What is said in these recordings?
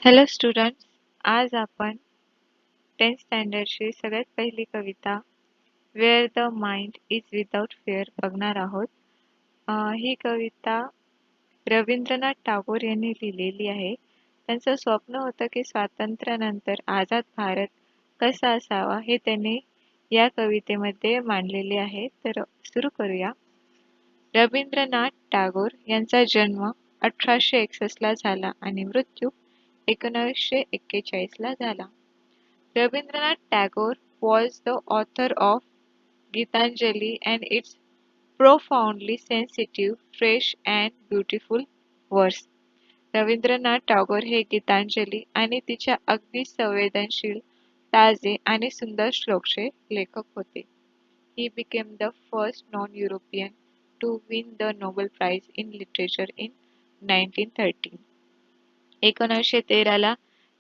Hello students, आज आपण 10th स्टँडर्डची सगळ्यात पहिली कविता where the mind is without fear बघणार आहोत. ही कविता रवींद्रनाथ टागोर यांनी लिहिलेली आहे. त्यांचं स्वप्न होतं की स्वातंत्र्यानंतर आझाद भारत कसा असावा हे त्यांनी या कवितेमध्ये मांडलेले आहे. तर सुरू करूया. रवींद्रनाथ टागोर यांचा जन्म 1861 ला झाला आणि मृत्यू 1941 ला झाला. Rabindranath Tagore was the author of Gitanjali and its profoundly sensitive, fresh and beautiful verse. Rabindranath Tagore हे गीतांजली आणि तिच्या अगदी संवेदनशील, ताजे आणि सुंदर श्लोकचे लेखक होते. He became the first non-European to win the Nobel Prize in Literature in 1913. 1913 ला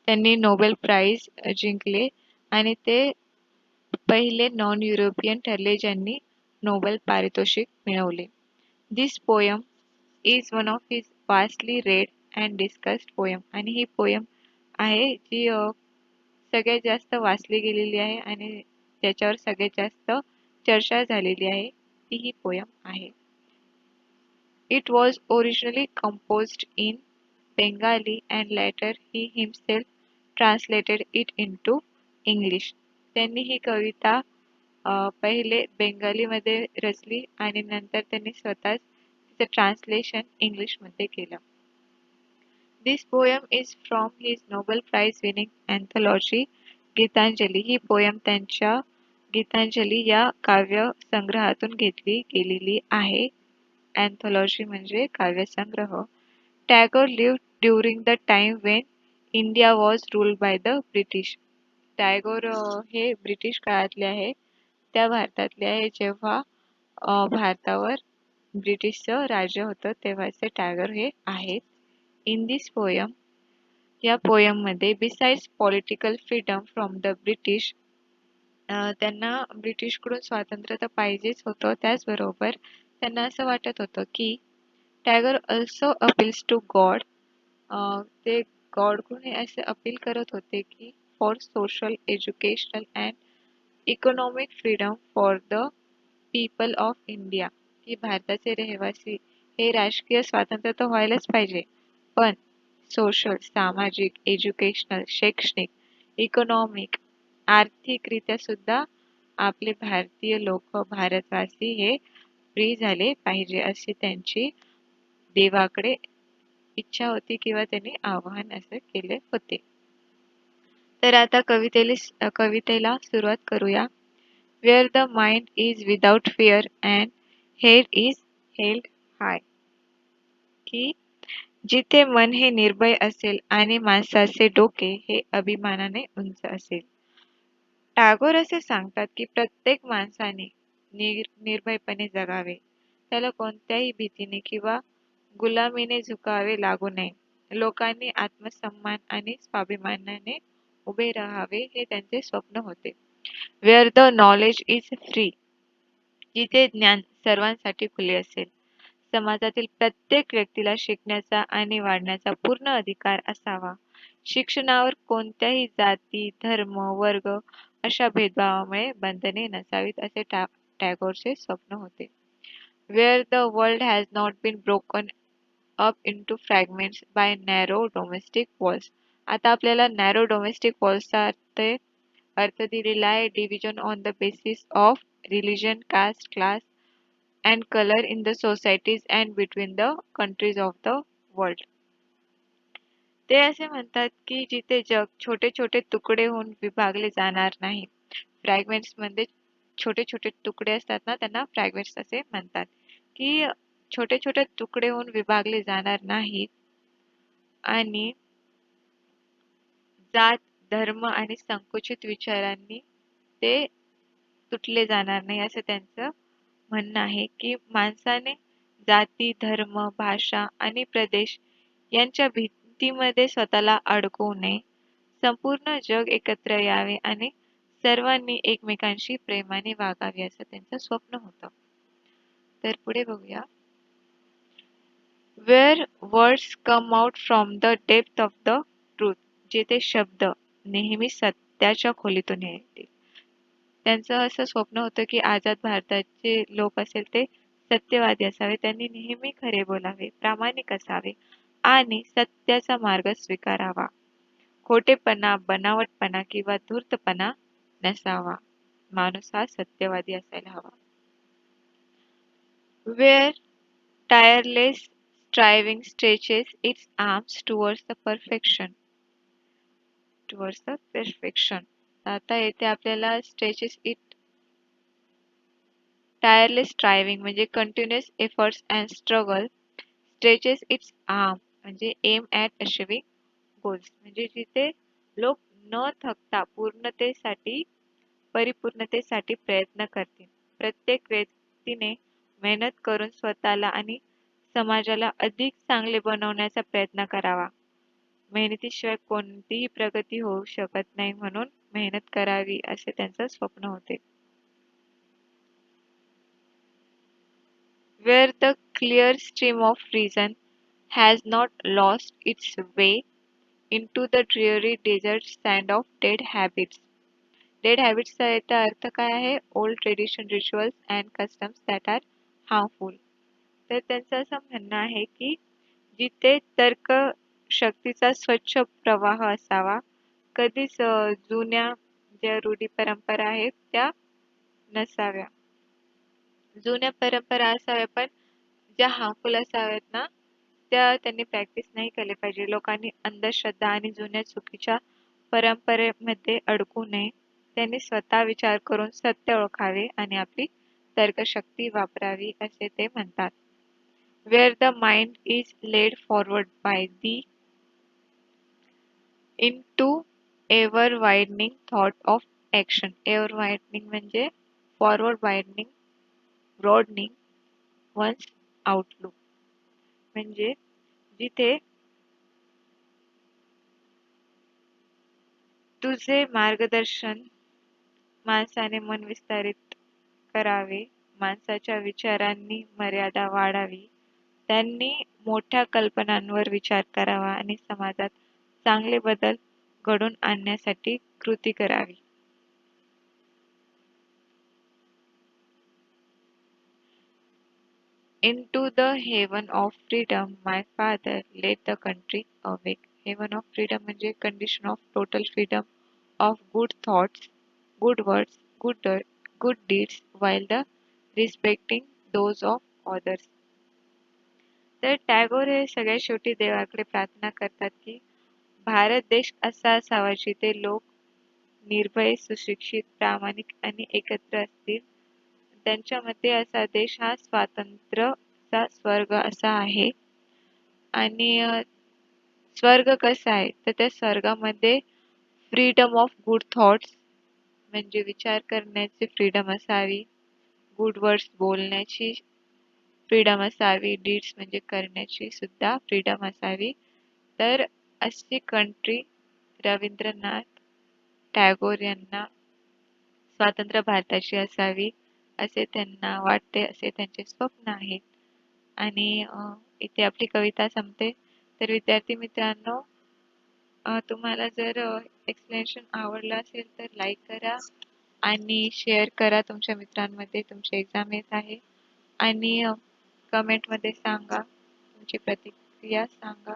त्यांनी नोबेल प्राइज जिंकले आणि ते पहिले नॉन युरोपियन ठरले ज्यांनी नोबेल पारितोषिक मिळवले. This poem is one of his vastly read and discussed poem आणि ही पोयम आहे जी सगळ्यात जास्त वाचली गेलेली आहे आणि ज्याच्यावर सगळ्यात जास्त चर्चा झालेली आहे ती ही पोयम आहे. It was originally composed in Bengali and later he himself translated it into English. त्यांनी ही कविता पहिले बेंगालीमध्ये रचली आणि नंतर त्यांनी स्वतःच तिचं ट्रान्सलेशन इंग्लिशमध्ये केलं. This poem is from his Nobel Prize winning anthology Gitanjali. ही पोयम त्यांच्या गीतांजली या काव्य संग्रहातून घेतली गेलेली आहे. Anthology म्हणजे काव्यसंग्रह. Tagore lived during the time when India was ruled by the British. Tagore हे ब्रिटिश काळातले आहे, त्या भारतातले आहे जेव्हा भारतावर ब्रिटिशचं राज्य होतं तेव्हाचे टॅगोर हे आहेत. इन दिस पोयम या पोयममध्ये besides political freedom from the British त्यांना ब्रिटिशकडून स्वातंत्र्य तर पाहिजेच होतं, त्याचबरोबर त्यांना असं वाटत होतं की Tagore also appeals to God. ते गॉडकडून हे असे अपील करत होते की for social, educational and economic freedom for the people of India. की भारताचे रहिवासी हे राजकीय स्वातंत्र्य तर व्हायलाच पाहिजे, पण सोशल, सामाजिक, एज्युकेशनल, शैक्षणिक, इकॉनॉमिक, आर्थिकरित्या सुद्धा आपले भारतीय लोक, भारतवासी हे फ्री झाले पाहिजे अशी त्यांची देवाकडे इच्छा होती किंवा त्यांनी आवाहन असं केले होते. तर आता कवितेला सुरुवात करूया. Where the mind is without fear and head is held high. की जिथे मन हे निर्भय असेल आणि माणसाचे डोके हे अभिमानाने उंच असेल. टागोर असे सांगतात की प्रत्येक माणसाने निर्भयपणे जगावे. त्याला कोणत्याही भीतीने किंवा गुलामीने झुकावे लागू नये. लोकांनी आत्मसन्मान आणि स्वाभिमानाने उभे राहावे हे त्यांचे स्वप्न होते. Where the knowledge is free. जिथे ज्ञान सर्वांसाठी खुले असेल. समाजातील प्रत्येक व्यक्तीला शिकण्याचा आणि वाढण्याचा पूर्ण अधिकार असावा. शिक्षणावर कोणत्याही जाती, धर्म, वर्ग अशा भेदभावामुळे बंधने नसावीत असे टॅगोरचे स्वप्न होते. Where the world has not been broken up into fragments by narrow domestic walls. आता आपल्याला नॅरो डोमेस्टिक वॉल्सचा अर्थ दिलेला आहे. Division on the basis of religion, caste, class and colour in the societies and between the countries of the world. ते असे म्हणतात की जिथे जग छोटे छोटे तुकडे होऊन विभागले जाणार नाही. फ्रॅगमेंट्स मध्ये छोटे छोटे तुकडे असतात ना, त्यांना फ्रॅगमेंट्स असे म्हणतात. की छोटे छोटे तुकडे होऊन विभागले जाणार नाहीत आणि जात, धर्म आणि संकुचित विचारांनी ते तुटले जाणार नाही असं त्यांचं म्हणणं आहे. की माणसाने जाती, धर्म, भाषा आणि प्रदेश यांच्या भिंतीमध्ये स्वतःला अडकवू नये. संपूर्ण जग एकत्र यावे आणि सर्वांनी एकमेकांशी प्रेमाने वागावे असं त्यांचं स्वप्न होतं. तर पुढे बघूया. Where words come out from the depth of the truth. जेथे शब्द नेहमी सत्याच्या खोलीतून येतील. त्यांचं असं स्वप्न होतं की आझाद भारताचे लोक असेल ते सत्यवादी असावे, त्यांनी नेहमी खरे बोलावे, प्रामाणिक असावे आणि सत्याचा मार्ग स्वीकारावा. खोटेपणा, बनावटपणा किंवा धूर्तपणा नसावा. माणूस हा सत्यवादी असायला हवा. Where tireless striving stretches its arms towards the perfection. आता येथे आपल्याला stretches it tireless striving म्हणजे continuous efforts and struggle stretches its arm म्हणजे aim at achieving goals म्हणजे जिथे लोक न थकता परिपूर्णतेसाठी प्रयत्न करतील. प्रत्येक व्यक्तीने मेहनत करून स्वतःला आणि समाजाला अधिक चांगले बनवण्याचा प्रयत्न करावा. मेहनतीशिवाय कोणतीही प्रगती होऊ शकत नाही म्हणून मेहनत करावी असे त्यांचं स्वप्न होते. Where the clear stream of reason has not lost its way into the dreary desert sand of dead habits. Dead habits चा याचा अर्थ काय आहे? Old tradition, rituals and customs that are harmful. तर त्यांचं असं म्हणणं आहे की जिथे तर्क शक्तीचा स्वच्छ प्रवाह असावा, कधीच जुन्या ज्या रूढी परंपरा आहेत त्या नसाव्या. जुन्या परंपरा असाव्या पण ज्या हार्मफुल असाव्यात ना त्या त्यांनी प्रॅक्टिस नाही केली पाहिजे. लोकांनी अंधश्रद्धा आणि जुन्या चुकीच्या परंपरेमध्ये अडकू नये. त्यांनी स्वतः विचार करून सत्य ओळखावे आणि आपली तर्कशक्ती वापरावी असे ते म्हणतात. Where the mind is led forward by the into ever widening thought of action. Ever widening म्हणजे forward widening, broadening one's outlook. म्हणजे जिथे तुझे मार्गदर्शन माणसाने मन विस्तारित करावे, माणसाच्या विचारांनी मर्यादा वाढावी, त्यांनी मोठ्या कल्पनांवर विचार करावा आणि समाजात चांगले बदल घडून आणण्यासाठी कृती करावी. Into the heaven of freedom my father led the country awake. Heaven of freedom म्हणजे condition of total freedom of good thoughts, good words, good deeds while the respecting those of others. तर टागोर हे सगळ्यात शेवटी देवाकडे प्रार्थना करतात की भारत देश असा असावा जिथे लोक निर्भय, सुशिक्षित, प्रामाणिक आणि एकत्र असतील. त्यांच्यामध्ये असा देश हा स्वातंत्र्यचा स्वर्ग असा आहे. आणि स्वर्ग कसा आहे तर त्या स्वर्गामध्ये फ्रीडम ऑफ गुड थॉट्स म्हणजे विचार करण्याची फ्रीडम असावी, गुड वर्ड्स बोलण्याची फ्रीडम असावी, डीड्स म्हणजे करण्याची सुद्धा फ्रीडम असावी. तर अशी कंट्री रवींद्रनाथ टागोर यांना स्वातंत्र्य भारताची असावी असे त्यांना वाटते, असे त्यांचे स्वप्न आहे. आणि इथे आपली कविता संपते. तर विद्यार्थी मित्रांनो, तुम्हाला जर एक्सप्लेनेशन आवडलं असेल तर लाईक करा आणि शेअर करा तुमच्या मित्रांमध्ये. तुमची एक्झाम येत आहे आणि कमेंटमध्ये सांगा, तुमची प्रतिक्रिया सांगा.